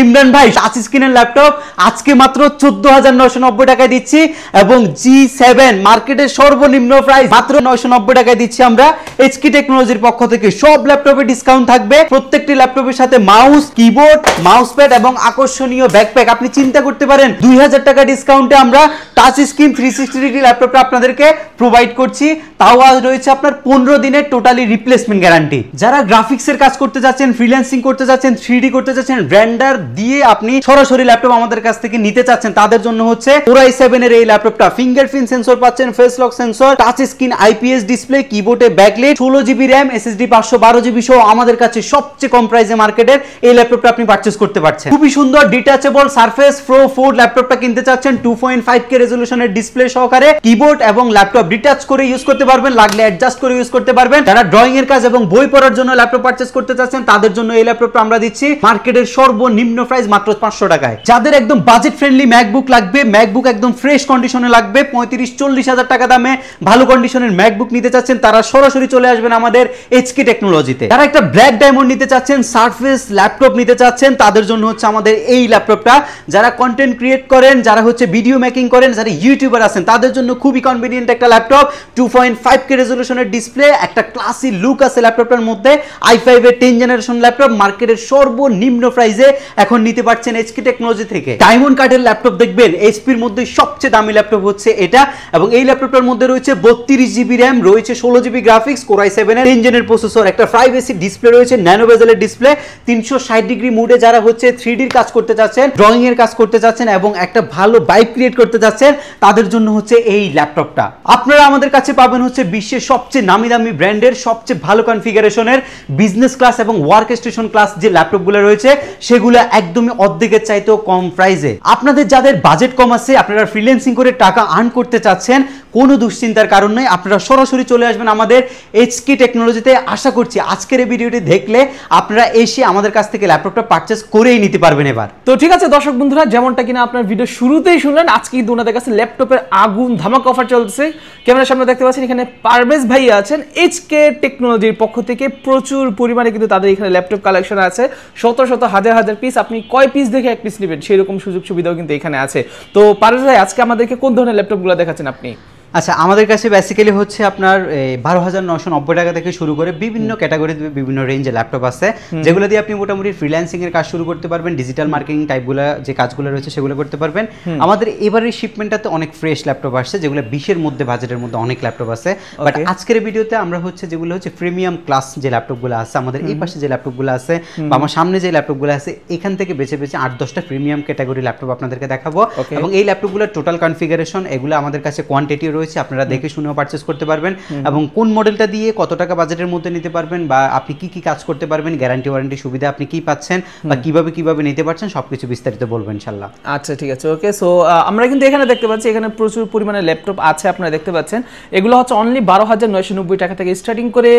ইমরান ভাই টাচ স্ক্রিনের ল্যাপটপ আজকে মাত্র 14,990 টাকায় দিচ্ছি এবং G7 মার্কেটের সর্বনিম্ন প্রাইস মাত্র 990 টাকায় দিচ্ছি আমরা এইচকে টেকনোলজির পক্ষ থেকে। সব ল্যাপটপে ডিসকাউন্ট থাকবে, প্রত্যেকটি ল্যাপটপের সাথে মাউস, কিবোর্ড, মাউসপ্যাড এবং আকর্ষণীয় ব্যাকপ্যাক। আপনি চিন্তা করতে পারেন 2000 টাকা ডিসকাউন্টে আমরা টাচ স্ক্রিন 360 ডিগ্রি ল্যাপটপটা আপনাদেরকে প্রোভাইড করছি। তাও আজ রয়েছে আপনার 15 দিনের টোটালি রিপ্লেসমেন্ট গ্যারান্টি। যারা গ্রাফিক্সের কাজ করতে যাচ্ছেন, ফ্রিল্যান্সিং করতে যাচ্ছেন, 3D করতে যাচ্ছেন, রেন্ডার দিয়ে আপনি সরাসরি ল্যাপটপ আমাদের কাছ থেকে নিতে চাচ্ছেন, তাদের জন্য হচ্ছে Core i7 এর এই ল্যাপটপটা। ফিঙ্গারপ্রিন্ট সেন্সর পাচ্ছেন, face lock sensor, touch screen, IPS display, কিবোর্ডে backlight, 16GB RAM, SSD 512GB সহ আমাদের কাছে সবচেয়ে কম প্রাইসে মার্কেটের এই ল্যাপটপটা আপনি পারচেজ করতে পারছেন। খুবই সুন্দর ডিটাচেবল সারফেস প্রো 4 ল্যাপটপটা কিনতে চাচ্ছেন 2.5K রেজোলিউশনের ডিসপ্লে সহকারে, কিবোর্ড এবং ল্যাপটপ ডিটাচ করে ইউজ করতে পারবেন, লাগলে অ্যাডজাস্ট করে ইউজ করতে পারবেন। যারা ড্রয়িং এর কাজ এবং বই পড়ার জন্য ল্যাপটপ পারচেজ করতে চাচ্ছেন তাদের জন্য এই ল্যাপটপটা আমরা দিচ্ছি মার্কেটের সর্বনিম্ন প্রাইস মাত্র 500 টাকায়। যাদের একদম বাজেট ফ্রেন্ডলি ম্যাকবুক লাগবে, ম্যাকবুক একদম ফ্রেশ কন্ডিশনে লাগবে, 35-40 হাজার টাকা দামে ভালো কন্ডিশনের ম্যাকবুক নিতে চাচ্ছেন, তারা সরাসরি চলে আসবেন আমাদের এইচকে টেকনোলজিতে। যারা একটা ব্ল্যাক ডায়মন্ড নিতে চাচ্ছেন, সারফেস ল্যাপটপ নিতে চাচ্ছেন, তাদের জন্য হচ্ছে আমাদের এই ল্যাপটপটা। যারা কন্টেন্ট ক্রিয়েট করেন, যারা হচ্ছে ভিডিও মেকিং করেন, যারা ইউটিউবার আছেন, তাদের জন্য খুবই কনভিনিয়েন্ট একটা ল্যাপটপ। 2.5K রেজোলিউশনের ডিসপ্লে, একটা ক্লাসি লুক আছে ল্যাপটপটার মধ্যে। i5 এর 10 জেনারেশন ল্যাপটপ মার্কেটের সর্বনিম্ন প্রাইসে এখন নিতে পারছেন এইচকে টেকনোলজি থেকে। ডায়মন্ড কার্ডের ল্যাপটপ দেখবেন, এইচপির মধ্যে সবচেয়ে দামি ল্যাপটপ হচ্ছে এটা এবং এই ল্যাপটপটার মধ্যে রয়েছে 32GB RAM, রয়েছে 16GB গ্রাফিক্স, Core i7 এর 10 জেনের প্রসেসর, একটা 5AC ডিসপ্লে রয়েছে, ন্যানো বেজেলের ডিসপ্লে, 360 ডিগ্রি মুডে যারা হচ্ছে 3D এর কাজ করতে চাচ্ছেন, ড্রয়িং এর কাজ করতে চাচ্ছেন এবং একটা ভালো ভাইব ক্রিয়েট করতে চাচ্ছেন, তাদের জন্য হচ্ছে এই ল্যাপটপটা। আপনারা আমাদের কাছে পাবেন হচ্ছে বিশ্বের সবচেয়ে নামি দামি ব্র্যান্ডের সবচেয়ে ভালো কনফিগারেশনের বিজনেস ক্লাস এবং ওয়ার্ক স্টেশন ক্লাস যে ল্যাপটপগুলো রয়েছে সেগুলো একদমই অর্ধেকের চাইতেও কম প্রাইসে। আপনাদের যাদের বাজেট কম আছে, আপনারা ফ্রিল্যান্সিং করে টাকা আর্ন করতে চাচ্ছেন, কোনো দুশ্চিন্তার কারণ নেই, আপনারা সরাসরি চলে আসবেন আমাদের এইচকে টেকনোলজিতে। আশা করছি আজকের এই ভিডিওটি দেখলে আপনারা এসে আমাদের কাছ থেকে ল্যাপটপটা পারচেজ করেই নিতে পারবেন এবার। তো ঠিক আছে দর্শক বন্ধুরা, যেমনটা কিনা আপনার ভিডিও শুরুতেই শুনলেন, আজকে দুনাদের কাছে ল্যাপটপের আগুন ধামাকা অফার চলছে। ক্যামেরার সামনে দেখতে পাচ্ছেন এখানে পারভেজ ভাই আছেন এইচকে টেকনোলজির পক্ষ থেকে। প্রচুর পরিমাণে কিন্তু তাদের এখানে ল্যাপটপ কালেকশন আছে, শত শত হাজার হাজার পিস। আপনি কয় পিস দেখে এক পিস নেবেন সেই রকম সুযোগ সুবিধাও কিন্তু এখানে আছে। তো পারভেজ ভাই, আজকে আমাদেরকে কোন ধরনের ল্যাপটপগুলো দেখাচ্ছেন আপনি? আচ্ছা, আমাদের কাছে বেসিক্যালি হচ্ছে আপনার 12,990 টাকা থেকে শুরু করে বিভিন্ন ক্যাটাগরিতে বিভিন্ন রেঞ্জের ল্যাপটপ আছে, যেগুলো দিয়ে আপনি মোটামুটি ফ্রিল্যান্সিং এর কাজ শুরু করতে পারবেন, ডিজিটাল মার্কেটিং টাইপগুলো যে কাজগুলো রয়েছে সেগুলো করতে পারবেন। আমাদের এবারের শিপমেন্টটাতে অনেক ফ্রেশ ল্যাপটপ আসছে, যেগুলো 20-এর মধ্যে বাজেটের মধ্যে অনেক ল্যাপটপ আছে। বাট আজকের ভিডিওতে আমরা হচ্ছে যেগুলো হচ্ছে প্রিমিয়াম ক্লাস যে ল্যাপটপগুলো আছে, আমাদের এই পাশে যে ল্যাপটপগুলো আছে বা আমার সামনে যে ল্যাপটপগুলো আছে, এখান থেকে বেছে বেছে 8-10টা প্রিমিয়াম ক্যাটাগরি ল্যাপটপ আপনাদেরকে দেখাবো। এবং এই ল্যাপটপগুলোর টোটাল কনফিগারেশন এগুলো আমাদের কাছে কোয়ান্টিটি রয়েছে, আপনারা দেখে শুনেও পারচেজ করতে পারবেন এবং কোন মডেলটা দিয়ে কত টাকা বাজেটের মধ্যে নিতে পারবেন বা আপনি কি কি কাজ করতে পারবেন, গ্যারান্টি ওয়ারেন্টি সুবিধা আপনি কি পাচ্ছেন বা কিভাবে নিতে পারছেন সবকিছু বিস্তারিত বলবো ইনশাআল্লাহ। আচ্ছা ঠিক আছে, ওকে। সো আমরা কিন্তু এখানে দেখতে পাচ্ছি এখানে প্রচুর পরিমাণে ল্যাপটপ আছে, আপনারা দেখতে পাচ্ছেন। এগুলো হচ্ছে অনলি 12,990 টাকা থেকে স্টার্টিং করে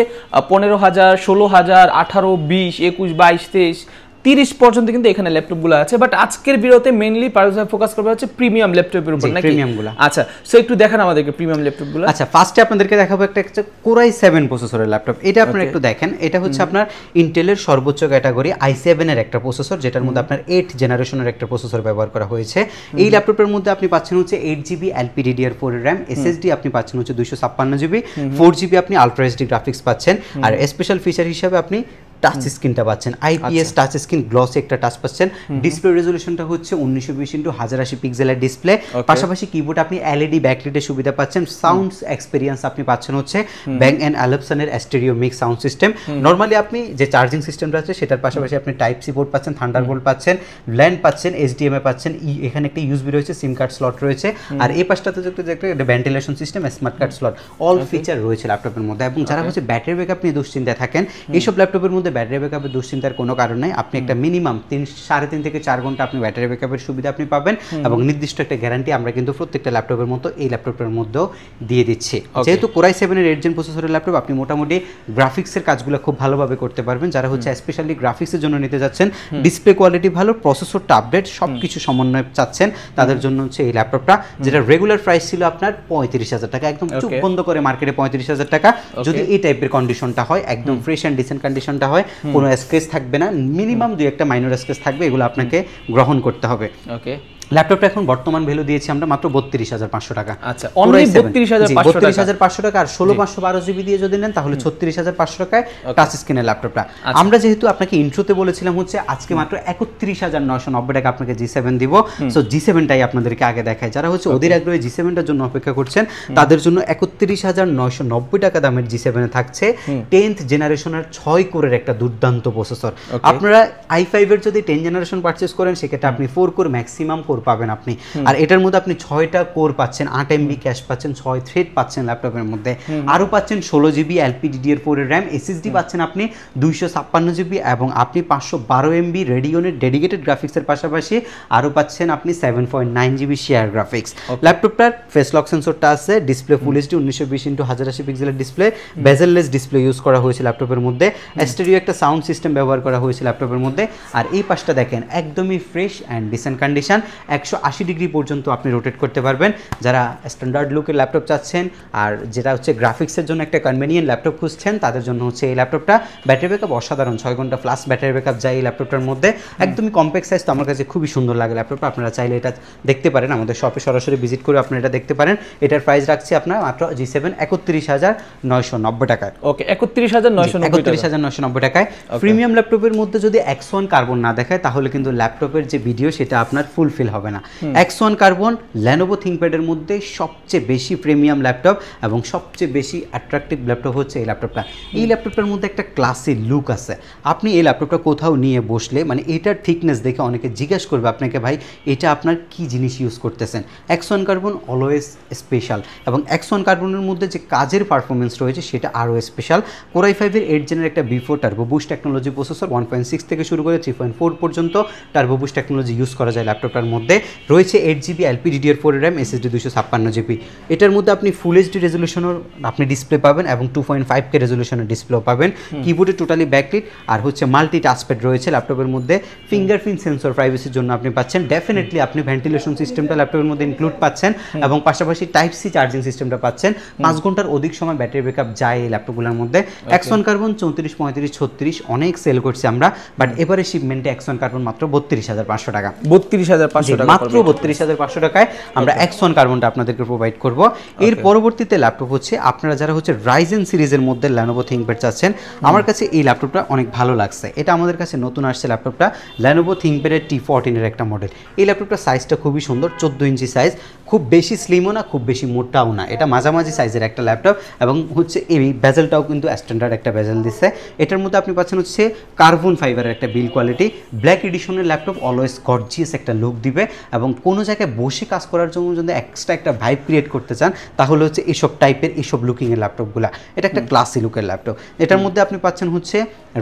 15,000, 16,000, 18, 20, 21, 22, 23, 30 পর্যন্ত কিন্তু এখানে ল্যাপটপগুলো আছে। বাট আজকের ভিডিওতে মেইনলি পারভেজ ফোকাস করবে হচ্ছে প্রিমিয়াম ল্যাপটপের উপর, নাকি? প্রিমিয়ামগুলো। আচ্ছা, সো একটু দেখান আমাদেরকে প্রিমিয়াম ল্যাপটপগুলো। আচ্ছা, ফার্স্টে আপনাদেরকে দেখাবো একটা Core i7 প্রসেসরের ল্যাপটপ। এটা আপনারা একটু দেখেন, এটা হচ্ছে আপনার ইন্টেলের সর্বোচ্চ ক্যাটাগরি i7 এর একটা প্রসেসর, যেটার মধ্যে আপনার 8 জেনারেশনের একটা প্রসেসর ব্যবহার করা হয়েছে। এই ল্যাপটপের মধ্যে আপনি পাচ্ছেন হচ্ছে 8GB LPDDR4 RAM, SSD আপনি পাচ্ছেন হচ্ছে 256GB, 4GB আপনি আলট্রা এইচডি গ্রাফিক্স পাচ্ছেন, আর স্পেশাল ফিচার হিসেবে আপনি টাচ স্ক্রিনটা পাচ্ছেন, IPS টাচ স্ক্রিন, গ্লসি একটা টাচ পাচ্ছেন। ডিসপ্লে রেজোলিউশনটা হচ্ছে 1920x1080 পিক্সেলের ডিসপ্লে। পাশাপাশি কিবোর্ড আপনি এলইডি ব্যাকলাইটের সুবিধা পাচ্ছেন। সাউন্ড এক্সপেরিয়েন্স আপনি পাচ্ছেন হচ্ছে ব্যাং এন্ড অ্যালপসনের stereo mix sound system. Normally আপনি যে চার্জিং সিস্টেমটা আছে সেটার পাশাপাশি আপনি টাইপ সি পোর্ট পাচ্ছেন, থান্ডারবোল্ট পাচ্ছেন, ল্যান্ড পাচ্ছেন, HDMI পাচ্ছেন, এখানে একটা ইউএসবি রয়েছে, সিম কার্ড স্লট রয়েছে, আর এই পাশটাতে একটা ventilation system, smart card slot, all feature রয়েছে ল্যাপটপের মধ্যে। এবং যারা হচ্ছে ব্যাটারি ব্যাকআপ নিয়ে দুশ্চিন্তায় থাকেন, এইসব ল্যাপটপের মধ্যে ব্যাটারি ব্যাকআপের দুশ্চিন্তার কোনো কারণ নাই। আপনি একটা মিনিমাম 3.5 থেকে 4 ঘন্টা আপনি ব্যাটারি ব্যাকআপের সুবিধা আপনি পাবেন এবং নির্দিষ্ট একটা গ্যারান্টি আমরা কিন্তু প্রত্যেকটা ল্যাপটপের মতো এই ল্যাপটপের মধ্যেও দিয়ে দিচ্ছি। যেহেতু Core i7 এর 8 জেন প্রসেসরের ল্যাপটপ, আপনি মোটামুটি গ্রাফিক্সের কাজগুলো খুব ভালোভাবে করতে পারবেন। যারা হচ্ছে স্পেশালি গ্রাফিক্সের জন্য নিতে যাচ্ছেন, ডিসপ্লে কোয়ালিটি ভালো, প্রসেসরটা আপডেট, সবকিছু সমন্বয় চাচ্ছেন, তাদের জন্য হচ্ছে এই ল্যাপটপটা, যেটা রেগুলার প্রাইস ছিল আপনার 35,000 টাকা, একদম চুপ বন্ধ করে মার্কেটে 35,000 টাকা। যদি এই টাইপের কন্ডিশনটা হয়, একদম ফ্রেশ অ্যান্ড ডিসেন্ট কন্ডিশনটা হয়, হয় কোনো স্ক্র্যাচ থাকবে না, মিনিমাম 2-1টা মাইনর স্ক্র্যাচ থাকবে, এগুলো আপনাকে গ্রহণ করতে হবে। ওকে, ল্যাপটপটা এখন বর্তমান ভ্যালু দিয়েছি আমরা মাত্র 32,500 টাকা। আচ্ছা, অনলি 32,500 টাকা। আর 16/512 জিবি দিয়ে যদি নেন তাহলে 36,500 টাকায় টাচ স্ক্রিনের ল্যাপটপটা। আমরা যেহেতু আপনাকে ইন্ট্রোতে বলেছিলাম হচ্ছে আজকে মাত্র 31,990 টাকা আপনাকে G7 দিব, সো G7টাই আপনাদেরকে আগে দেখায়। যারা হচ্ছে অধীর আগ্রহে G7টার জন্য অপেক্ষা করছেন তাদের জন্য 31,990 টাকা দামের G7 এ থাকছে 10th জেনারেশনের 6 কোরের একটা দুর্দান্ত প্রসেসর। আপনারা i5 এর যদি 10 জেনারেশন পারচেজ করেন সেক্ষেত্রে আপনি 4 কোর ম্যাক্সিমাম কোর পাবেন আপনি, আর এটার মধ্যে আপনি 6টা কোর পাচ্ছেন, 8 MB ক্যাশ পাচ্ছেন, 6 থ্রেড পাচ্ছেন ল্যাপটপের মধ্যে, আরো পাচ্ছেন 16 GB LPDDR4 এর RAM, SSD পাচ্ছেন আপনি 256 GB এবং আপনি 512 MB রেডিয়নের ডেডিকেটেড গ্রাফিক্সের পাশাপাশি আরো পাচ্ছেন আপনি 7.9 GB শেয়ার গ্রাফিক্স। ল্যাপটপটার ফেস লক সেন্সরটা আছে, ডিসপ্লে ফুল এইচডি 1920x1080 পিক্সেলের ডিসপ্লে, বেজেললেস ডিসপ্লে ইউজ করা হয়েছে ল্যাপটপের মধ্যে, স্টেরিও একটা সাউন্ড সিস্টেম ব্যবহার করা হয়েছে ল্যাপটপের মধ্যে। আর এই পাশটা দেখেন একদমই fresh and dissent condition, 180 degree পর্যন্ত আপনি রোটেট করতে পারবেন। যারা স্ট্যান্ডার্ড লুকের ল্যাপটপ চাচ্ছেন আর যেটা হচ্ছে গ্রাফিক্সের জন্য একটা কনভেনিয়েন্ট ল্যাপটপ খুঁজছেন তাদের জন্য হচ্ছে এই ল্যাপটপটা। ব্যাটারি ব্যাকআপ অসাধারণ, 6 ঘন্টা প্লাস ব্যাটারি ব্যাকআপ যায় এই ল্যাপটপটার মধ্যে, একদমই কম্প্যাক্ট সাইজ, তো আমার কাছে খুবই সুন্দর লাগে ল্যাপটপটা। আপনারা চাইলে এটা দেখতে পারেন, আমাদের শপে সরাসরি ভিজিট করে আপনারা এটা দেখতে পারেন। এটার প্রাইস রাখছি আপনার মাত্র G7 31,990 টাকায়। ওকে, 31,990 টাকায়। প্রিমিয়াম ল্যাপটপের মধ্যে যদি X1 কার্বন না দেখায় তাহলে কিন্তু ল্যাপটপের যে ভিডিও সেটা আপনার ফুলফিল হবে না। X1 কার্বন Lenovo ThinkPad এর মধ্যে সবচেয়ে বেশি প্রিমিয়াম ল্যাপটপ এবং সবচেয়ে বেশি অ্যাট্রাকটিভ ল্যাপটপ হচ্ছে এই ল্যাপটপটা। এই ল্যাপটপটার মধ্যে একটা ক্লাসি লুক আছে। আপনি এই ল্যাপটপটা কোথাও নিয়ে বসলে মানে এটার থিকনেস দেখে অনেকে জিজ্ঞেস করবে আপনাকে, ভাই এটা আপনার কি জিনিস ইউজ করতেছেন। X1 কার্বন অলওয়েজ স্পেশাল এবং X1 কার্বনের মধ্যে যে কাজের পারফরমেন্স রয়েছে সেটা আরও স্পেশাল। Core i5 এর 8 জেনের একটা B4 turbo boost technology processor, 1.6 থেকে শুরু করে 3.4 পর্যন্ত টার্বো বুস্ট টেকনোলজি ইউজ করা যায় ল্যাপটপটার মধ্যে। রয়েছে 8 GB LPDDR4 RAM, SSD 256 GB। এটার মধ্যে আপনি ফুল এইচডি রেজলিউশনের আপনি ডিসপ্লে পাবেন এবং 2.5K রেজলিউশনের ডিসপ্লেও পাবেন। কিবোর্ডে টোটালি ব্যাকলিট আর হচ্ছে মাল্টি টাচপ্যাড রয়েছে ল্যাপটপের মধ্যে। ফিঙ্গারপ্রিন্ট সেন্সর প্রাইভেসির জন্য আপনি পাচ্ছেন। ডেফিনেটলি আপনি ভেন্টিলেশন সিস্টেমটা ল্যাপটপের মধ্যে ইনক্লুড পাচ্ছেন এবং পাশাপাশি টাইপ সি চার্জিং সিস্টেমটা পাচ্ছেন। 5 ঘন্টার অধিক সময় ব্যাটারি ব্যাকআপ যায় এই ল্যাপটপগুলোর মধ্যে। X1 কার্বন 34, 35, 36 অনেক সেল করছি আমরা, বাট এবারে শিপমেন্টে X1 কার্বন মাত্র 32,500 টাকা। 32,500 টাকা, মাত্র 32,500 টাকায় আমরা X1 কার্বনটা আপনাদেরকে প্রোভাইড করব। এর পরবর্তীতে ল্যাপটপ হচ্ছে আপনারা যারা হচ্ছে Ryzen সিরিজের মধ্যে Lenovo ThinkPad চাচ্ছেন, আমার কাছে এই ল্যাপটপটা অনেক ভালো লাগছে। এটা আমাদের কাছে নতুন আসছে ল্যাপটপটা, Lenovo ThinkPad এর T14 এর একটা মডেল। এই ল্যাপটপটার সাইজটা খুবই সুন্দর, 14 ইঞ্চি সাইজ, খুব বেশি স্লিমও না খুব বেশি মোটাও না, এটা মাঝামাঝি সাইজের একটা ল্যাপটপ এবং হচ্ছে এই বেজেলটাও কিন্তু স্ট্যান্ডার্ড একটা বেজেল দিচ্ছে। এটার মধ্যে আপনি পাচ্ছেন হচ্ছে কার্বন ফাইবারের একটা বিল্ড কোয়ালিটি। ব্ল্যাক এডিশনের ল্যাপটপ অলওয়েজ গর্জিয়াস একটা লুক দিবে এবং কোনো জায়গায় বসে কাজ করার জন্য যদি এক্সট্রা একটা ভাইব ক্রিয়েট করতে চান তাহলে হচ্ছে এইসব টাইপের এইসব লুকিংয়ের ল্যাপটপগুলো, এটা একটা ক্লাসি লুকের ল্যাপটপ। এটার মধ্যে আপনি পাচ্ছেন হচ্ছে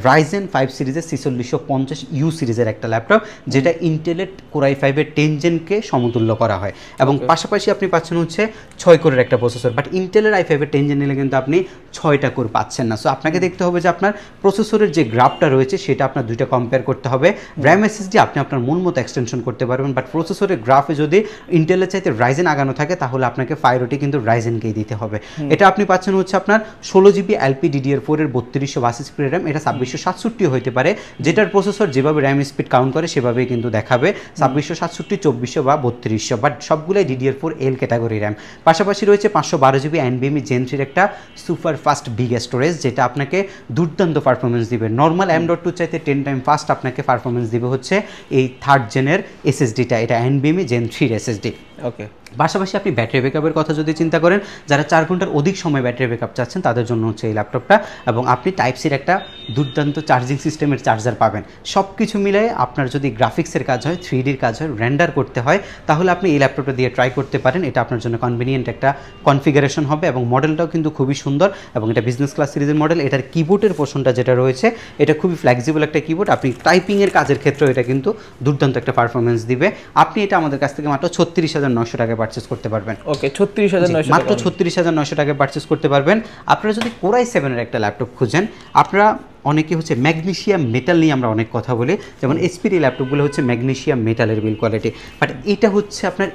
Ryzen 5 সিরিজের 4650U সিরিজের একটা ল্যাপটপ, যেটা ইন্টেলের Core i5 এর 10 জেনকে সমতুল্য করা হয় এবং পাশাপাশি আপনি পাচ্ছেন হচ্ছে 6 কোরের একটা প্রসেসর। বাট ইন্টেলের i5 এর 10 জেন নিলে কিন্তু আপনি 6টা কোর পাচ্ছেন না। সো আপনাকে দেখতে হবে যে আপনার প্রসেসরের যে গ্রাফটা রয়েছে সেটা আপনার দুইটা কম্পেয়ার করতে হবে। RAM SSD আপনি আপনার মন মতো এক্সটেনশন করতে পারবেন, বাট প্রসেসরের গ্রাফে যদি ইন্টেলের চাইতে Ryzen আগানো থাকে তাহলে আপনাকে প্রায়োরিটি কিন্তু Ryzenকেই দিতে হবে। এটা আপনি পাচ্ছেন হচ্ছে আপনার 16 GB LPDDR4 এর 3282 জিবি RAM, এটা 2667 হইতে পারে, যেটার প্রসেসর যেভাবে RAM স্পিড কাউন্ট করে সেভাবেই কিন্তু দেখাবে 2667, 2400 বা 3200, বাট সবগুলোই DDR4L ক্যাটাগরি RAM। পাশাপাশি রয়েছে 512 GB NVMe Gen 3 একটা সুপার ফাস্ট বিগ স্টোরেজ, যেটা আপনাকে দুর্দান্ত পারফরমেন্স দিবে। নর্মাল M.2 চাইতে 10 টাইম ফাস্ট আপনাকে পারফরমেন্স দিবে হচ্ছে এই 3rd জেনের SSDটা, এটা NVMe Gen 3 SSD। ওকে, পাশাপাশি আপনি ব্যাটারি ব্যাকআপের কথা যদি চিন্তা করেন, যারা 4 ঘন্টার অধিক সময় ব্যাটারি ব্যাকআপ চাচ্ছেন তাদের জন্য হচ্ছে এই ল্যাপটপটা এবং আপনি টাইপ সির একটা দুর্দান্ত চার্জিং সিস্টেমের চার্জার পাবেন। সব কিছু মিলিয়ে আপনার যদি গ্রাফিক্সের কাজ হয়, 3Dর কাজ হয়, রেন্ডার করতে হয়, তাহলে আপনি এই ল্যাপটপটা দিয়ে ট্রাই করতে পারেন। এটা আপনার জন্য কনভিনিয়েন্ট একটা কনফিগারেশন হবে এবং মডেলটাও কিন্তু খুবই সুন্দর এবং এটা বিজনেস ক্লাস সিরিজের মডেল। এটার কিবোর্ডের পোর্শনটা যেটা রয়েছে এটা খুবই ফ্লেক্সিবল একটা কিবোর্ড, আপনি টাইপিংয়ের কাজের ক্ষেত্রেও এটা কিন্তু দুর্দান্ত একটা পারফরমেন্স দিবে। আপনি এটা আমাদের কাছ থেকে মাত্র 36,900 টাকায় পারচেজ করতে পারবেন। ওকে, 36,900 মাত্র 36,900 টাকায় পারচেজ করতে পারবেন। আপনারা যদি Core i7 এর একটা ল্যাপটপ খুঁজেন, আপনারা অনেকে হচ্ছে ম্যাগনেসিয়াম মেটাল নিয়ে আমরা অনেক কথা বলি, যেমন এইচপির এই ল্যাপটপগুলো হচ্ছে ম্যাগনেসিয়াম মেটালের বিল কোয়ালিটি, বাট এটা হচ্ছে আপনার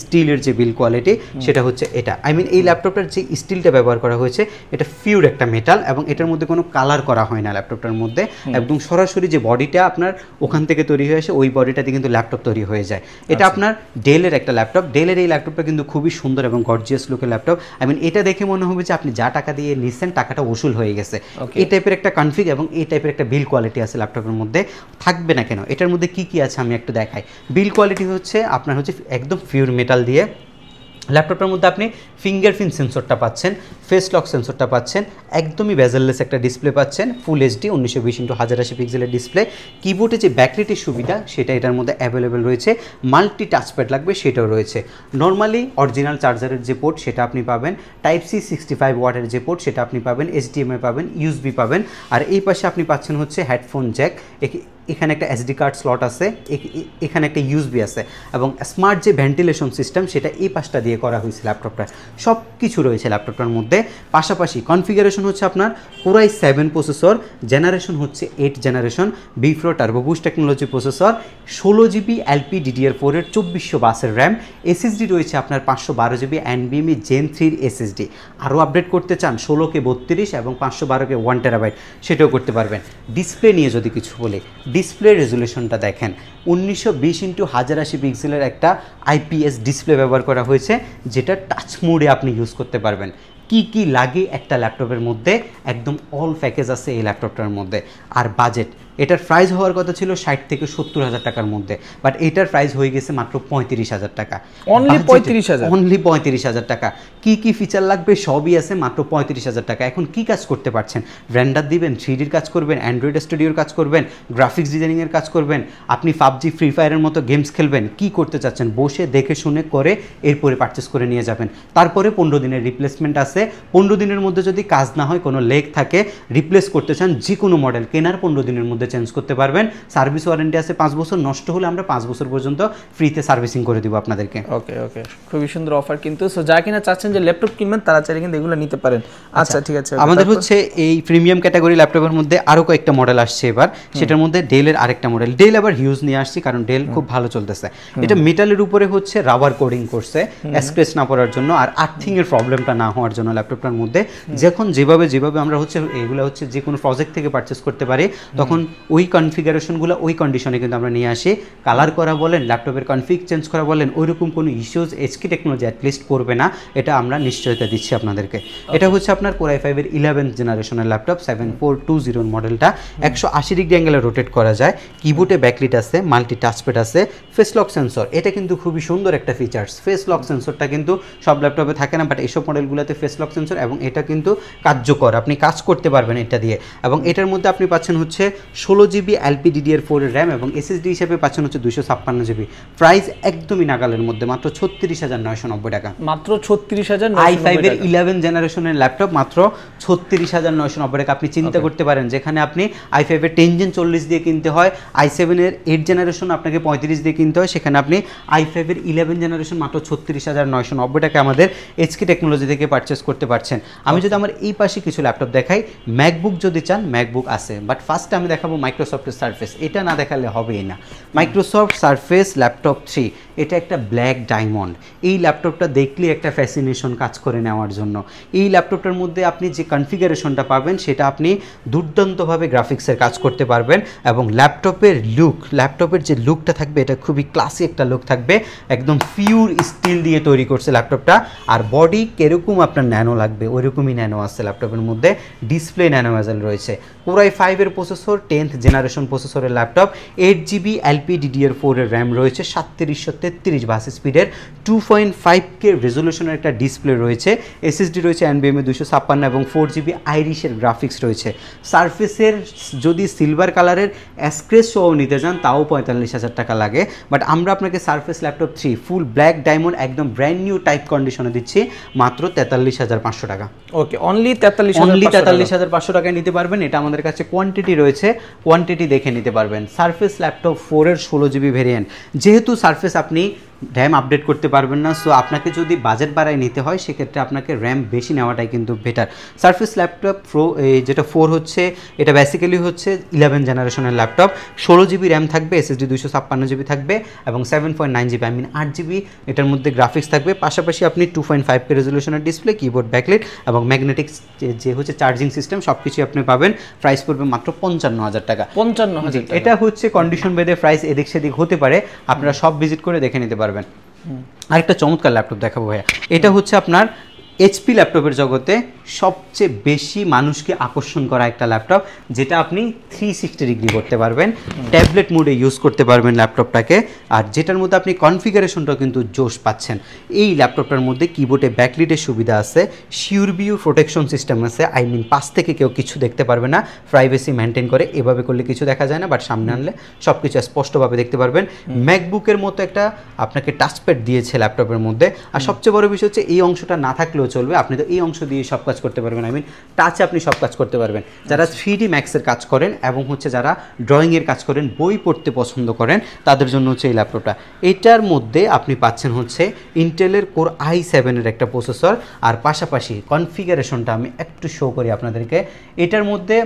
স্টিলের যে বিল কোয়ালিটি সেটা হচ্ছে এটা। আই মিন এই ল্যাপটপটার যে স্টিলটা ব্যবহার করা হয়েছে এটা পিওর একটা মেটাল, এবং এটার মধ্যে কোনো কালার করা হয় না ল্যাপটপটার মধ্যে, একদম সরাসরি যে বডিটা আপনার ওখান থেকে তৈরি হয়ে আসে ওই বডিটাতে কিন্তু ল্যাপটপ তৈরি হয়ে যায়। এটা আপনার ডেলের একটা ল্যাপটপ, ডেলের এই ল্যাপটপটা কিন্তু খুবই সুন্দর এবং গর্জিয়াস লুকের ল্যাপটপ। আই মিন এটা দেখে মনে হবে যে আপনি যা টাকা দিয়ে নিচ্ছেন টাকাটা ওসুল হয়ে গেছে। এই টাইপের একটা কনফিগ এবং এই টাইপের একটা বিল কোয়ালিটি আছে ল্যাপটপের মধ্যে, থাকবে না কেন? এটার মধ্যে কি কি আছে আমি একটু দেখাই। বিল কোয়ালিটি হচ্ছে আপনার হচ্ছে একদম পিওর মেটাল দিয়ে। ল্যাপটপটার মধ্যে আপনি ফিঙ্গারপ্রিন্ট সেন্সরটা পাচ্ছেন, ফেস লক সেন্সরটা পাচ্ছেন, একদমই বেজেললেস একটা ডিসপ্লে পাচ্ছেন, ফুল এইচডি 1920x1080 পিক্সেলের ডিসপ্লে। কিবোর্ডে যে ব্যাকলাইটের সুবিধা সেটা এটার মধ্যে অ্যাভেলেবেল রয়েছে, মাল্টি টাচপ্যাড লাগবে সেটাও রয়েছে। নর্মালি অরিজিনাল চার্জারের যে পোর্ট সেটা আপনি পাবেন, টাইপ সি 65 ওয়াটের যে পোর্ট সেটা আপনি পাবেন, HDMI পাবেন, ইউএসবি পাবেন, আর এই পাশে আপনি পাচ্ছেন হচ্ছে হেডফোন জ্যাক, এখানে একটা এসডি কার্ড স্লট আছে, এখানে একটা ইউএসবি আছে, এবং স্মার্ট যে ভেন্টিলেশন সিস্টেম সেটা এই পাশটা দিয়ে করা হয়েছে ল্যাপটপটা। সব কিছু রয়েছে ল্যাপটপটার মধ্যে। পাশাপাশি কনফিগারেশন হচ্ছে আপনার কোরাই 7 প্রসেসর, জেনারেশন হচ্ছে 8 জেনারেশন, বিফ্রো turbo boost technology processor, 16GB LPDDR4 এর 2400 বাসের র্যাম, এসএসডি রয়েছে আপনার 512GB NVMe Gen 3 এসএসডি। আরও আপডেট করতে চান 16K 32 এবং 512K 1TB সেটাও করতে পারবেন। ডিসপ্লে নিয়ে যদি কিছু বলি, ডিসপ্লে রেজুলেশনটা দেখেন, 1920x1080 পিক্সেলের একটা IPS ডিসপ্লে ব্যবহার করা হয়েছে, যেটা টাচ মোডে আপনি ইউজ করতে পারবেন। কি কি লাগে একটা ল্যাপটপের মধ্যে, একদম অল প্যাকেজ আছে এই ল্যাপটপটার মধ্যে। আর বাজেট, এটার প্রাইস হওয়ার কথা ছিল 60 থেকে 70 হাজার টাকার মধ্যে, বাট এটার প্রাইস হয়ে গেছে মাত্র 35,000 টাকা। অনলি 35,000 টাকা। কি কি ফিচার লাগবে সবই আছে মাত্র 35,000 টাকা। এখন কি কাজ করতে পারছেন? রেন্ডার দিবেন, 3Dর কাজ করবেন, অ্যান্ড্রয়েড স্টুডিওর কাজ করবেন, গ্রাফিক্স ডিজাইনিংয়ের কাজ করবেন, আপনি পাবজি ফ্রি ফায়ারের মতো গেমস খেলবেন, কি করতে চাচ্ছেন বসে দেখে শুনে করে এরপরে পারচেস করে নিয়ে যাবেন। তারপরে 15 দিনের রিপ্লেসমেন্ট আছে, 15 দিনের মধ্যে যদি কাজ না হয়, কোনো লেগ থাকে, রিপ্লেস করতে চান, যে কোনো মডেল কেনার 15 দিনের মধ্যে চেঞ্জ করতে পারবেন। সার্ভিস ওয়ারেন্টি আছে 5 বছর, নষ্ট হলে আমরা 5 বছর পর্যন্ত ফ্রিতে সার্ভিসিং করে দিব আপনাদেরকে। ওকে ওকে, খুবই সুন্দর অফার কিন্তু। সো যা কিনা চাচ্ছেন যে ল্যাপটপ কিনবেন তারা চাইলে কিন্তু এগুলো নিতে পারেন। আচ্ছা ঠিক আছে, আমাদের হচ্ছে এই প্রিমিয়াম ক্যাটাগরি ল্যাপটপের মধ্যে আরো কয়েকটা মডেল আসছে এবার, সেটার মধ্যে ডেলের আরেকটা মডেল, ডেল আবার হিউজ নিয়ে আসছি কারণ ডেল খুব ভালো চলতেছে। এটা মেটালের উপরে হচ্ছে রাবার কোডিং করছে স্ক্র্যাচ না পড়ার জন্য আর আর্থিং এর প্রবলেমটা না হওয়ার জন্য ল্যাপটপটার মধ্যে। যখন যেভাবে আমরা হচ্ছে এগুলো হচ্ছে যে কোনো প্রজেক্ট থেকে পারচেস করতে পারি, তখন ওই কনফিগারেশনগুলো ওই কন্ডিশনে কিন্তু আমরা নিয়ে আসি। কালার করা বলেন, ল্যাপটপের কনফিগ চেঞ্জ করা বলেন, ওইরকম কোনো ইস্যুজ এইচকে টেকনোলজি অ্যাটলিস্ট করবে না, এটা আমরা নিশ্চয়তা দিচ্ছি আপনাদেরকে। এটা হচ্ছে আপনার কোরাই 5 এর 11th জেনারেশনের ল্যাপটপ, 7420 মডেলটা, 180 ডিগ্রি অ্যাঙ্গেলে রোটেট করা যায়, কিবোর্ডে ব্যাকলিট আছে, মাল্টি টাচপ্যাড আছে, ফেস লক সেন্সর, এটা কিন্তু খুবই সুন্দর একটা ফিচার্স। ফেস লক সেন্সরটা কিন্তু সব ল্যাপটপে থাকে না, বাট এইসব মডেলগুলোতে ফেস লক সেন্সর, এবং এটা কিন্তু কার্যকর, আপনি কাজ করতে পারবেন এটা দিয়ে। এবং এটার মধ্যে আপনি পাচ্ছেন হচ্ছে 16GB LPDDR4 এর র্যাম, এবং এসএসডি হিসেবে পাচ্ছেন হচ্ছে 256GB। প্রাইস একদমই নাগালের মধ্যে, মাত্র 36,990 টাকা। মাত্র 36,990 i5 এর 11 জেনারেশনের ল্যাপটপ মাত্র 36,990 টাকা। আপনি চিন্তা করতে পারেন, যেখানে আপনি i5 এর 10 Gen 40 দিয়ে কিনতে হয়, i7 এর 8 জেনারেশন আপনাকে 35 দিয়ে কিনতে হয়, সেখানে আপনি i5 এর 11 জেনারেশন মাত্র 36,990 টাকা আমাদের এইচকে টেকনোলজি থেকে পারচেস করতে পারছেন। আমি যদি আমার এই পাশে কিছু ল্যাপটপ দেখাই, ম্যাকবুক যদি চান ম্যাকবুক আছে, বাট ফার্স্টে আমি দেখাবো মাইক্রোসফটের সারফেস, এটা না দেখালে হবেই না। মাইক্রোসফট সারফেস ল্যাপটপ 3, এটা একটা ব্ল্যাক ডায়মন্ড। এই ল্যাপটপটা দেখলে একটা ফ্যাসিনেশন কাজ করে নেওয়ার জন্য। এই ল্যাপটপটার মধ্যে আপনি যে কনফিগারেশনটা পাবেন সেটা আপনি দুর্দান্তভাবে গ্রাফিক্সের কাজ করতে পারবেন, এবং ল্যাপটপের যে লুকটা থাকবে এটা খুবই ক্লাসি একটা লুক থাকবে, একদম পিওর স্টিল দিয়ে তৈরি করছে ল্যাপটপটা। আর বডি কিরকম আপনার ন্যানো লাগবে ওইরকমই ন্যানো আসছে ল্যাপটপের মধ্যে, ডিসপ্লে ন্যানো ভেজেল রয়েছে, কোরাই 5 এর প্রসেসর, 10th জেনারেশন প্রসেসরের ল্যাপটপ, 8GB LPDDR4 এর র্যাম রয়েছে, 3733 বাস স্পিডের, 2.5K রেজলিউশনের একটা ডিসপ্লে রয়েছে, এসএসডি রয়েছে NVMe 256 এবং 4GB আইরিশের গ্রাফিক্স রয়েছে। সারফেসের যদি সিলভার কালারের স্ক্র্যাচ সহ নিতে যান তাও 45,000 টাকা লাগে, বাট আমরা আপনাকে surface laptop 3 full black diamond একদম ব্র্যান্ড নিউ টাইপ কন্ডিশনে দিচ্ছি মাত্র 43,500 টাকা। ওকে, অনলি 43,500 টাকায় নিতে পারবেন। এটা আমাদের কাছে কোয়ান্টিটি রয়েছে, কোয়ান্টিটি দেখে নিতে পারবেন। সারফেস ল্যাপটপ 4 এর 16GB ভেরিয়েন্ট, যেহেতু সারফেস আপনি র্যাম আপডেট করতে পারবেন না। সো আপনাকে যদি বাজেট বাড়ায় নিতে হয় সেক্ষেত্রে আপনাকে র্যাম বেশি নেওয়াটাই কিন্তু বেটার। সারফেস ল্যাপটপ প্রো যেটা 4 হচ্ছে, এটা বেসিক্যালি হচ্ছে 11 জেনারেশনের ল্যাপটপ। 16 জিবি র্যাম থাকবে, SSD 256 জিবি থাকবে এবং 7.9 জিবি আই মিন 8 জিবি এটার মধ্যে গ্রাফিক্স থাকবে। পাশাপাশি আপনি 2.5K রেজলিউশনের ডিসপ্লে, কিবোর্ড ব্যাকলাইট এবং ম্যাগনেটিক যে হচ্ছে চার্জিং সিস্টেম সব কিছুই আপনি পাবেন। প্রাইস পড়বে মাত্র 55,000 টাকা। 55,000 টাকা। এটা হচ্ছে কন্ডিশন বেদে প্রাইস এদিক সেদিক হতে পারে, আপনারা সব ভিজিট করে দেখে নিতে পারবেন। আরেকটা চমৎকার ল্যাপটপ দেখাবো ভাইয়া, এটা হচ্ছে আপনার এইচপি ল্যাপটপের জগতে সবচেয়ে বেশি মানুষকে আকর্ষণ করা একটা ল্যাপটপ, যেটা আপনি 360 ডিগ্রি করতে পারবেন, ট্যাবলেট মোডে ইউজ করতে পারবেন ল্যাপটপটাকে, আর যেটার মধ্যে আপনি কনফিগারেশনটাও কিন্তু জোশ পাচ্ছেন। এই ল্যাপটপটার মধ্যে কিবোর্ডে ব্যাকলিটের সুবিধা আছে, সিউরবিউ প্রোটেকশন সিস্টেম আছে, আই মিন পাশ থেকে কেউ কিছু দেখতে পারবে না, প্রাইভেসি মেনটেন করে। এভাবে করলে কিছু দেখা যায় না, বাট সামনে আনলে সব কিছু স্পষ্টভাবে দেখতে পারবেন। ম্যাকবুকের মতো একটা আপনাকে টাচপ্যাড দিয়েছে ল্যাপটপের মধ্যে, আর সবচেয়ে বড় বিষয় হচ্ছে এই অংশটা না থাকলেও চলবে, আপনি তো এই অংশ দিয়ে সব কাজ করতে পারবেন, আই মিন টাচে আপনি সব কাজ করতে পারবেন। যারা 3D ম্যাক্সের কাজ করেন এবং হচ্ছে যারা ড্রয়িংয়ের কাজ করেন, বই পড়তে পছন্দ করেন, তাদের জন্য হচ্ছে এই ল্যাপটপটা। এটার মধ্যে আপনি পাচ্ছেন হচ্ছে ইন্টেলের কোর i7-এর একটা প্রসেসর, আর পাশাপাশি কনফিগারেশনটা আমি একটু শো করি আপনাদেরকে। এটার মধ্যে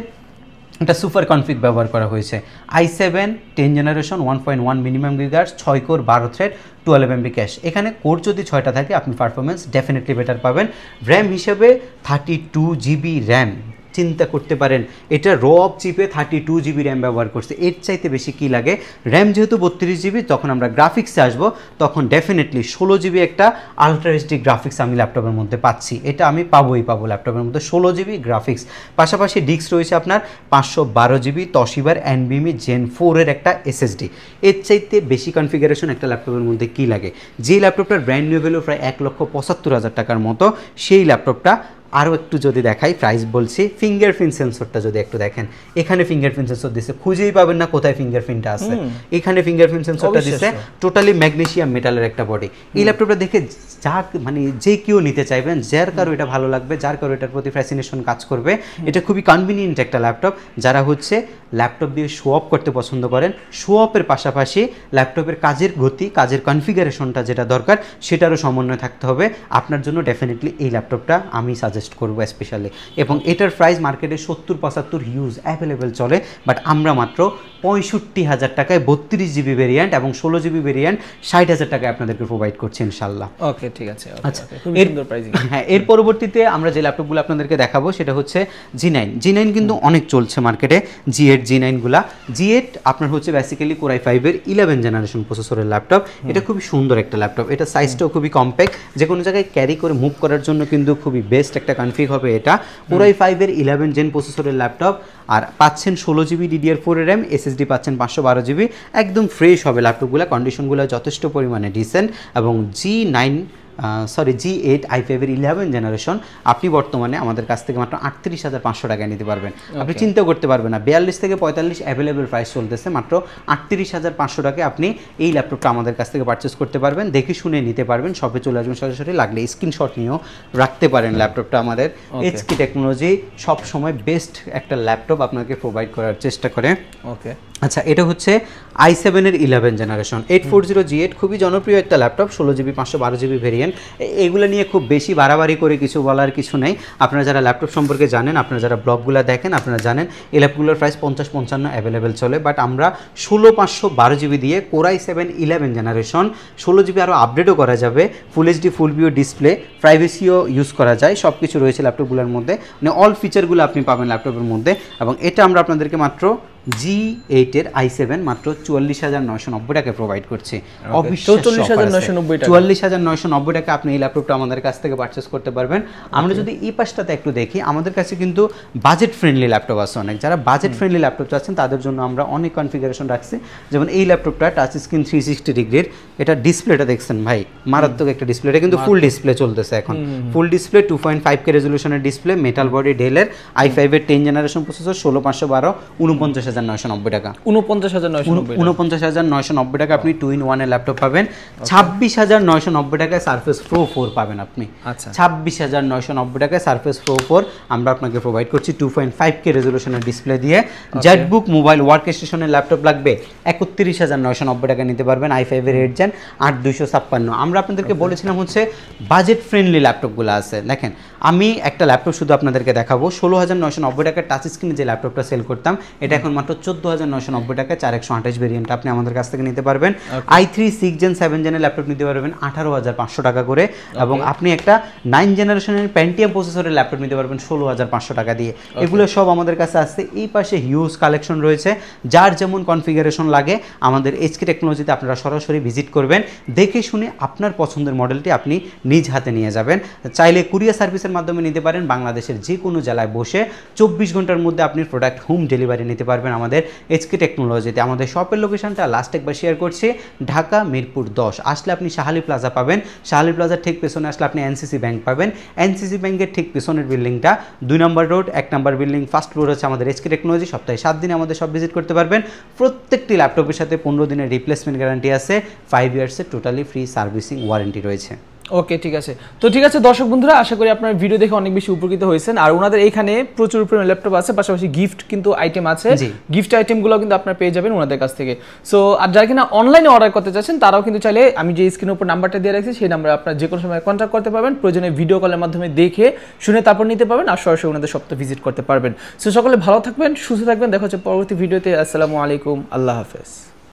একটা সুপার কনফিগ ব্যবহার করা হয়েছে, i7 10 generation 1.1 minimum gigahertz, 6 core 12 thread 12 MB cash. এখানে কোর যদি 6টা থাকে আপনি পারফরমেন্স ডেফিনেটলি বেটার পাবেন। র্যাম হিসেবে 32 জিবি র্যাম, চিন্তা করতে পারেন এটা র অফ চিপে 32 জিবি র্যাম ব্যবহার করছে, এর চাইতে বেশি কি লাগে। র্যাম যেহেতু 32 জিবি, তখন আমরা গ্রাফিক্সে আসবো, তখন ডেফিনেটলি 16 জিবি একটা আলট্রা এইচডি গ্রাফিক্স আমি ল্যাপটপের মধ্যে পাচ্ছি, এটা আমি পাবো ল্যাপটপের মধ্যে 16 জিবি গ্রাফিক্স। পাশাপাশি ডিস্ক রয়েছে আপনার 512 জিবি তশিবার NVMe Gen 4-এর একটা SSD। এর চাইতে বেশি কনফিগারেশন একটা ল্যাপটপের মধ্যে কি লাগে। যে ল্যাপটপটার ব্র্যান্ড নিউ ভ্যালু প্রায় 1,75,000 টাকার মতো, সেই ল্যাপটপটা আরও একটু যদি দেখাই, প্রাইস বলছি, ফিঙ্গারপ্রিন্ট সেন্সরটা যদি একটু দেখেন, এখানে ফিঙ্গারপ্রিন্ট সেন্সর দিচ্ছে, খুঁজেই পাবেন না কোথায় ফিঙ্গারপ্রিন্টটা আছে। এখানে ফিঙ্গারপ্রিন্ট সেন্সরটা দিচ্ছে, টোটালি ম্যাগনেসিয়াম মেটালের একটা বডি। এই ল্যাপটপটা দেখে যা মানে যে কেউ নিতে চাইবেন, যার কারো এটা ভালো লাগবে, যার কারো এটার প্রতি ফ্যাসিনেশন কাজ করবে। এটা খুবই কনভিনিয়েন্ট একটা ল্যাপটপ, যারা হচ্ছে ল্যাপটপ দিয়ে শো অফ করতে পছন্দ করেন, শো অফের পাশাপাশি ল্যাপটপের কাজের গতি, কাজের কনফিগারেশনটা যেটা দরকার সেটারও সমন্বয় থাকতে হবে, আপনার জন্য ডেফিনেটলি এই ল্যাপটপটা আমি সাজেস্ট করবো স্পেশালি। এবং এটার প্রাইস মার্কেটে 70-75 হিউজ অ্যাভেলেবেল চলে, বাট আমরা মাত্র 65,000 টাকায় 32 জিবি ভেরিয়েন্ট এবং 16 জিবি ভেরিয়েন্ট 60,000 টাকায় আপনাদেরকে প্রোভাইড করছি ইনশাল্লাহ। ওকে, ঠিক আছে। আচ্ছা, এর পরবর্তীতে আমরা যে ল্যাপটপগুলো আপনাদেরকে দেখাবো সেটা হচ্ছে G9 কিন্তু অনেক চলছে মার্কেটে, G8 G9 গুলা। G8 আপনার হচ্ছে বেসিক্যালি কোর i5-এর 11 জেনারেশন প্রসেসরের ল্যাপটপ। এটা খুবই সুন্দর একটা ল্যাপটপ, এটা সাইজটাও খুবই কম্প্যাক্ট, যে কোনো জায়গায় ক্যারি করে মুভ করার জন্য কিন্তু খুবই বেস্ট একটা কনফিগ হবে এটা। কোর i5-এর 11 জেন প্রসেসরের ল্যাপটপ, আর পাচ্ছেন 16 জিবি DDR4 র্যাম, SSD পাচ্ছেন 512 জিবি, একদম ফ্রেশ হবে ল্যাপটপগুলো, কন্ডিশনগুলো যথেষ্ট পরিমাণে ডিসেন্ট। এবং G8 i5-এর 11 জেনারেশন আপনি বর্তমানে আমাদের কাছ থেকে মাত্র 38,500 টাকায় নিতে পারবেন। আপনি চিন্তা করতে পারবেন না, 42 থেকে 45 অ্যাভেলেবেল প্রাইস চলতেছে, মাত্র 38,500 টাকায় আপনি এই ল্যাপটপটা আমাদের কাছ থেকে পারচেস করতে পারবেন, দেখে শুনে নিতে পারবেন, শপে চলে আসবেন সরাসরি, লাগলে স্ক্রিনশট নিয়েও রাখতে পারেন ল্যাপটপটা। আমাদের এইচপি টেকনোলজি সব সময় বেস্ট একটা ল্যাপটপ আপনাকে প্রোভাইড করার চেষ্টা করে। ওকে, আচ্ছা, এটা হচ্ছে i7-এর 11 জেনারেশন 840 G8, খুবই জনপ্রিয় একটা ল্যাপটপ, 16 জিবি 512 জিবি ভেরিয়েন্ট। এগুলো নিয়ে খুব বেশি বাড়াবাড়ি করে কিছু বলার কিছু নেই, আপনারা যারা ল্যাপটপ সম্পর্কে জানেন, আপনারা যারা ব্লগগুলো দেখেন, আপনারা জানেন এই ল্যাপটপগুলোর প্রাইস 50-55 অ্যাভেলেবেল চলে, বাট আমরা 16,512 জিবি দিয়ে কোর i7 11 জেনারেশন, 16 জিবি আরও আপডেটও করা যাবে, full HD full view display, প্রাইভেসিও ইউজ করা যায়, সব কিছু রয়েছে ল্যাপটপগুলোর মধ্যে, মানে অল ফিচারগুলো আপনি পাবেন ল্যাপটপের মধ্যে। এবং এটা আমরা আপনাদেরকে মাত্র G8-এর i7 মাত্র 44,990 টাকায় প্রোভাইড করছি। 44,990 টাকা আপনি এই ল্যাপটপটা আমাদের কাছ থেকে পারচেস করতে পারবেন। আমরা যদি এই পাশটাতে একটু দেখি, আমাদের কাছে কিন্তু বাজেট ফ্রেন্ডলি ল্যাপটপ আছে অনেক, যারা বাজেট ফ্রেন্ডলি ল্যাপটপ চাচ্ছেন তাদের জন্য আমরা অনেক কনফিগারেশন রাখছি। যেমন এই ল্যাপটপটা টাচ স্ক্রিন 360 ডিগ্রির, এটা ডিসপ্লেটা দেখছেন ভাই, মারাত্মক একটা ডিসপ্লে, এটা কিন্তু ফুল ডিসপ্লে চলতেছে এখন ফুল ডিসপ্লে 2.5K রেজোলিউশনের ডিসপ্লে, মেটাল বডি, ডেলের i5 এর 10 জেনারেশন প্রসেসর, 16512, 49990 টাকা। 49990 টাকা আপনি 2-in-1 এর ল্যাপটপ পাবেন। 26990 টাকায় সারফেস প্রো 4 পাবেন আপনি। আচ্ছা 26990 টাকায় সারফেস প্রো 4 আমরা আপনাকে প্রোভাইড করছি 2.5K রেজোলিউশনের ডিসপ্লে দিয়ে। জেটবুক মোবাইল ওয়ার্ক স্টেশনের ল্যাপটপ লাগবে 31990 টাকা নিতে পারবেন, i5 এর 8 জেন 8256। আমরা আপনাদেরকে বলেছিলাম হচ্ছে বাজেট ফ্রেন্ডলি ল্যাপটপগুলো আছে। দেখেন আমি একটা ল্যাপটপ শুধু আপনাদেরকে দেখাবো, 16990 টাকার টাচ স্ক্রিনে যে ল্যাপটপটা সেল করতাম এটা এখন মাত্র 14990 টাকায় 4128 ভেরিয়েন্ট আপনি আমাদের কাছ থেকে নিতে পারবেন। i3 6 জেন 7 জেনের ল্যাপটপ নিতে পারবেন 18500 টাকা করে, এবং আপনি একটা 9 জেনারেশনের পেন্টিয়াম প্রসেসরের ল্যাপটপ নিতে পারবেন 16500 টাকা দিয়ে। এগুলো সব আমাদের কাছে আছে। এই পাশে হিউজ কালেকশন রয়েছে, যার যেমন কনফিগারেশন লাগে আমাদের HK টেকনোলজিতে আপনারা সরাসরি ভিজিট করবেন, দেখে শুনে আপনার পছন্দের মডেলটি আপনি নিজ হাতে নিয়ে যাবেন। চাইলে কুরিয়ার সার্ভিসের মাধ্যমে নিতে পারেন, বাংলাদেশের যে কোনো জেলায় বসে 24 ঘন্টার মধ্যে আপনি প্রোডাক্ট হোম ডেলিভারি নিতে পারবেন আমাদের HK টেকনোলজিতে। আমাদের শপের লোকেশনটা লাস্ট একবার শেয়ার করছি, ঢাকা মিরপুর 10 আসলে আপনি শাহালি প্লাজা পাবেন, শাহালি প্লাজার ঠিক পেছনে আসলে আপনি NCC ব্যাংক পাবেন, NCC ব্যাংকের ঠিক পেছনের বিল্ডিংটা 2 নম্বর রোড 1 নম্বর বিল্ডিং ফার্স্ট ফ্লোর হচ্ছে আমাদের HK টেকনোলজি। সপ্তাহে 7 দিনে আমাদের সব ভিজিট করতে পারবেন। প্রত্যেকটি ল্যাপটপের সাথে 15 দিনের রিপ্লেসমেন্ট গ্যারান্টি আছে, 5 ইয়ার্সের টোটালি ফ্রি সার্ভিসিং ওয়ারেন্টি রয়েছে। ওকে ঠিক আছে। তো ঠিক আছে দর্শক বন্ধুরা, আশা করি আপনার ভিডিও দেখে অনেক বেশি উপকৃত হয়েছেন। আর ওনাদের এখানে প্রচুর পরিমাণে ল্যাপটপ আছে, পাশাপাশি গিফট কিন্তু আইটেম আছে, গিফট আইটেমগুলো কিন্তু আপনারা পেয়ে যাবেন ওনাদের কাছ থেকে। সো আর যারা কিনা অনলাইনে অর্ডার করতে চাচ্ছেন তারাও কিন্তু চাইলে আমি যে স্ক্রিনের উপর নাম্বারটা দিয়ে রাখছি সেই নাম্বারে আপনারা যে কোনো সময় কন্ট্যাক্ট করতে পারবেন, প্রয়োজনে ভিডিও কলের মাধ্যমে দেখে শুনে তারপর নিতে পারবেন, আর সরাসরি ওনাদের সপ্তাহে ভিজিট করতে পারবেন। সো সকলে ভালো থাকবেন, সুস্থ থাকবেন, দেখা হচ্ছে পরবর্তী ভিডিওতে। আসসালামু আলাইকুম, আল্লাহ হাফেজ।